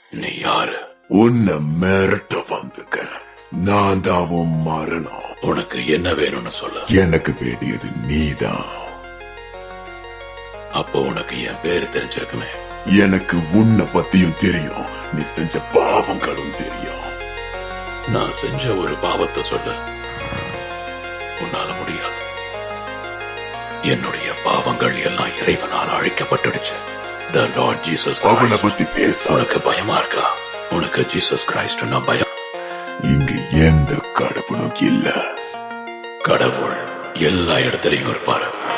நீ யாரு? உன்னை மிரட்ட வந்துக்க. நான் தான் உன் மரணம். உனக்கு என்ன வேணும்னு சொல்ல. எனக்கு வேண்டியது நீதான். அப்போ உனக்கு என் பேரு தெரிஞ்சிருக்குமே. எனக்கு உன்னை பத்தியும் தெரியும், நீ செஞ்ச பாவங்களும் தெரியும். நான் செஞ்ச ஒரு பாவத்தை சொல்ல உன்னால முடியாது. என்னுடைய பாவங்கள் எல்லாம் இறைவனால் அழிக்கப்பட்டுடுச்சு. The Lord Jesus Christ. அவனை பத்தி பேச உனக்கு பயமா இருக்கா? உனக்கு ஜீசஸ் கிரைஸ்ட்னா பயம்? இங்க எந்த கடவுளும் இல்ல. கடவுள் எல்லா இடத்துலயும் இருப்பாரு.